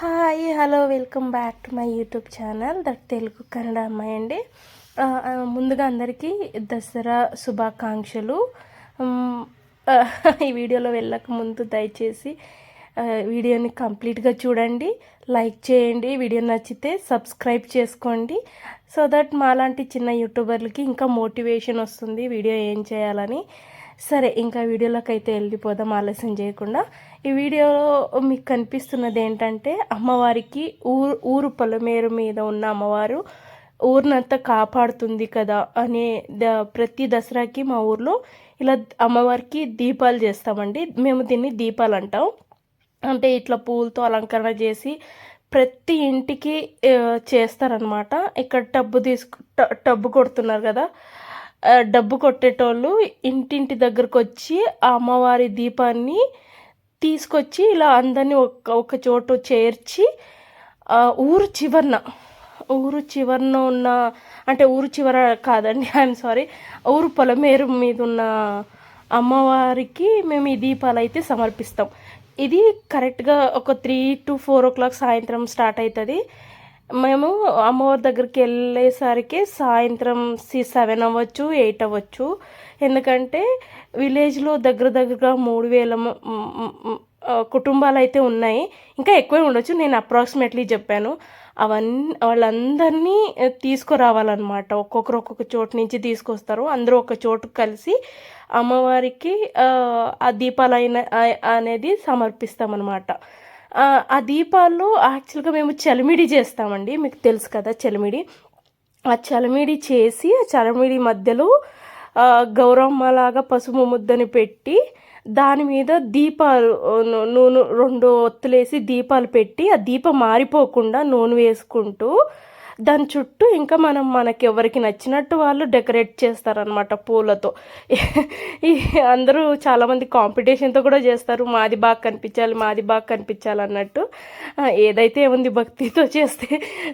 Hi hello welcome back to my YouTube channel that Telugu Kannada అమ్మాయి అండి. ముందుగా అందరికీ దసరా శుభాకాంక్షలు. ఉమ్, ఆ, ఈ వీడియోలో వెళ్ళక ముందు దయచేసి వీడియోని కంప్లీట్గా చూడండి, లైక్ చేయండి, వీడియో నచ్చితే సబ్స్క్రైబ్ చేసుకోండి. సో దట్ మాలాంటి చిన్న యూట్యూబర్లకి ఇంకా మోటివేషన్ వస్తుంది వీడియో ఏం చేయాలని. సరే, ఇంకా వీడియోలోకి అయితే వెళ్ళిపోదాం ఆలస్యం చేయకుండా. ఈ వీడియోలో మీకు కనిపిస్తున్నది ఏంటంటే అమ్మవారికి ఊరు పొలమేరు మీద ఉన్న అమ్మవారు ఊరినంతా కాపాడుతుంది కదా అనే ప్రతి దసరాకి మా ఊర్లో ఇలా అమ్మవారికి దీపాలు చేస్తామండి. మేము దీన్ని దీపాలు అంటాం. అంటే ఇట్లా పూలతో అలంకరణ చేసి ప్రతి ఇంటికి చేస్తారనమాట. ఇక్కడ టబ్బు కొడుతున్నారు కదా, డబ్బు కొట్టేటోళ్ళు ఇంటింటి దగ్గరకు వచ్చి ఆ అమ్మవారి దీపాన్ని తీసుకొచ్చి ఇలా అందరినీ ఒక చోటు చేర్చి ఊరు చివరన ఉన్న, అంటే ఊరు చివర కాదండి, ఐఎమ్ సారీ, ఊరు పొలమేరు మీద ఉన్న అమ్మవారికి మేము ఈ దీపాలు అయితే సమర్పిస్తాం. ఇది కరెక్ట్గా ఒక 3 to 4 o'clock సాయంత్రం స్టార్ట్ అవుతుంది. మేము అమ్మవారి దగ్గరికి వెళ్ళేసరికి సాయంత్రం 7 అవ్వచ్చు, 8 అవ్వచ్చు. ఎందుకంటే విలేజ్లో దగ్గరగా 3,000 కుటుంబాలు అయితే ఉన్నాయి. ఇంకా ఎక్కువే ఉండొచ్చు, నేను అప్రాక్సిమేట్లీ చెప్పాను. వాళ్ళందరినీ తీసుకురావాలన్నమాట. ఒక్కొక్క చోటు నుంచి తీసుకొస్తారు. అందరూ ఒక చోటు కలిసి అమ్మవారికి ఆ దీపాలు అనేది సమర్పిస్తామన్నమాట. ఆ దీపాల్లో యాక్చువల్గా మేము చలిమిడి చేస్తామండి. మీకు తెలుసు కదా చలిమిడి. ఆ చలిమిడి చేసి ఆ చలిమిడి మధ్యలో గౌరమ్మలాగా పసుపు ముద్దని పెట్టి దాని మీద దీపాలు నూనె 2 ఒత్తులేసి దీపాలు పెట్టి ఆ దీపం మారిపోకుండా నూనె వేసుకుంటూ దాని చుట్టూ ఇంకా మనకి ఎవరికి నచ్చినట్టు వాళ్ళు డెకరేట్ చేస్తారనమాట పూలతో. అందరూ చాలామంది కాంపిటీషన్తో కూడా చేస్తారు, మాది బాగా కనిపించాలి అన్నట్టు. ఏదైతే ఏముంది, భక్తితో చేస్తే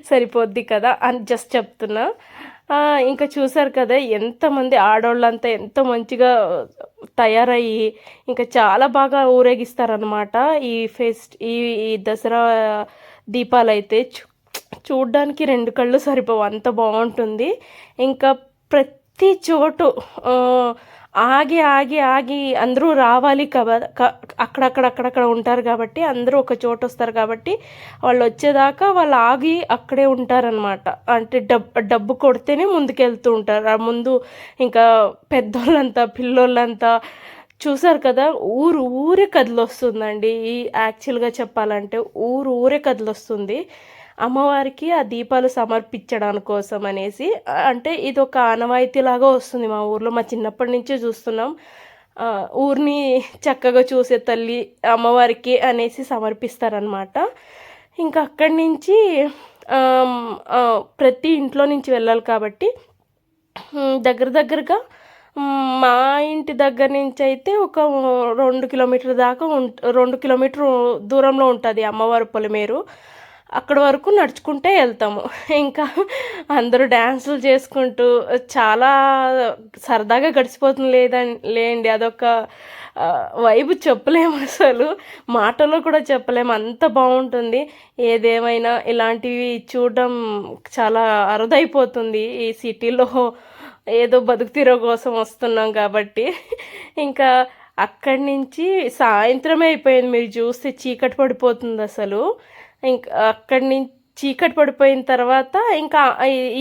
సరిపోద్ది కదా అని జస్ట్ చెప్తున్నా. ఇంకా చూసారు కదా ఎంతమంది ఆడవాళ్ళంతా ఎంత మంచిగా తయారయ్యి ఇంకా చాలా బాగా ఊరేగిస్తారనమాట. ఈ దసరా దీపాలు అయితే చూడ్డానికి 2 కళ్ళు సరిపోవు, అంత బాగుంటుంది. ఇంకా ప్రతి చోటు ఆగి అందరూ రావాలి కదా, అక్కడక్కడ ఉంటారు కాబట్టి అందరూ ఒక చోటు వస్తారు కాబట్టి వాళ్ళు వచ్చేదాకా వాళ్ళు ఆగి అక్కడే ఉంటారనమాట. అంటే డబ్బు కొడితేనే ముందుకెళ్తూ ఉంటారు. ఆ ముందు ఇంకా పెద్దోళ్ళంతా పిల్లోళ్ళంతా చూసారు కదా, ఊరే కదిలొస్తుందండి. యాక్చువల్గా చెప్పాలంటే ఊరే కదిలొస్తుంది అమ్మవారికి ఆ దీపాలు సమర్పించడానికి కోసం అనేసి. అంటే ఇది ఒక ఆనవాయితీలాగా వస్తుంది మా ఊర్లో. మా చిన్నప్పటి నుంచే చూస్తున్నాం. ఊరిని చక్కగా చూసే తల్లి అమ్మవారికి అనేసి సమర్పిస్తారనమాట. ఇంకా అక్కడి నుంచి ప్రతి ఇంట్లో నుంచి వెళ్ళాలి కాబట్టి దగ్గరగా మా ఇంటి దగ్గర నుంచి అయితే ఒక 2 కిలోమీటర్ దాకా 2 కిలోమీటర్ దూరంలో ఉంటుంది అమ్మవారి పొలమేరు. అక్కడి వరకు నడుచుకుంటే వెళ్తాము. ఇంకా అందరూ డ్యాన్సులు చేసుకుంటూ చాలా సరదాగా గడిచిపోతుంది లేండి. అదొక వైబ్ చెప్పలేము, అసలు మాటలో కూడా చెప్పలేము, అంత బాగుంటుంది. ఏదేమైనా ఇలాంటివి చూడడం చాలా అరుదైపోతుంది. ఈ సిటీలో ఏదో బతుకుతీరో కోసం వస్తున్నాం కాబట్టి. ఇంకా అక్కడి నుంచి సాయంత్రమే అయిపోయింది. మీరు చూస్తే చీకటి పడిపోతుంది అసలు. ఇంకా అక్కడి నుంచి చీకటి పడిపోయిన తర్వాత ఇంకా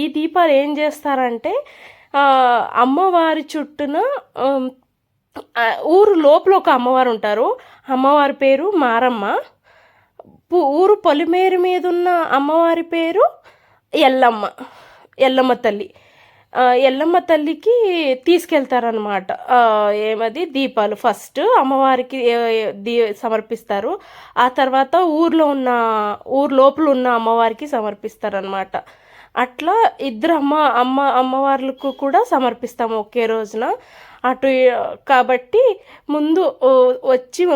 ఈ దీపాలు ఏం చేస్తారంటే అమ్మవారి చుట్టూన ఊరు లోపల ఒక అమ్మవారు ఉంటారు. అమ్మవారి పేరు మారమ్మ. ఊరు పొలిమేరు మీద ఉన్న అమ్మవారి పేరు ఎల్లమ్మ తల్లి. ఎల్లమ్మ తల్లికి తీసుకెళ్తారనమాట. ఏమది దీపాలు ఫస్ట్ అమ్మవారికి సమర్పిస్తారు. ఆ తర్వాత ఊరు లోపల ఉన్న అమ్మవారికి సమర్పిస్తారనమాట. అట్లా ఇద్దరు అమ్మవార్లకు కూడా సమర్పిస్తాము ఒకే రోజున. అటు కాబట్టి ముందు వచ్చి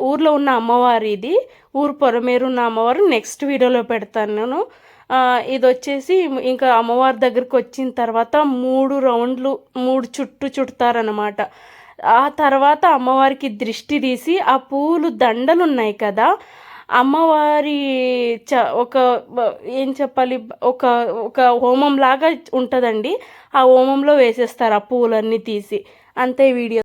ఊర్లో ఉన్న అమ్మవారి ఇది, ఊరు పొరమేరు ఉన్న అమ్మవారు నెక్స్ట్ వీడియోలో పెడతాను నేను. ఇది వచ్చేసి ఇంకా అమ్మవారి దగ్గరికి వచ్చిన తర్వాత 3 రౌండ్లు 3 చుడతారనమాట. ఆ తర్వాత అమ్మవారికి దృష్టి తీసి ఆ పూలు దండలు ఉన్నాయి కదా, అమ్మవారి ఒక ఏం చెప్పాలి, ఒక ఒక హోమం లాగా ఉంటుందండి. ఆ హోమంలో వేసేస్తారు ఆ పూలన్నీ తీసి. అంతే వీడియో.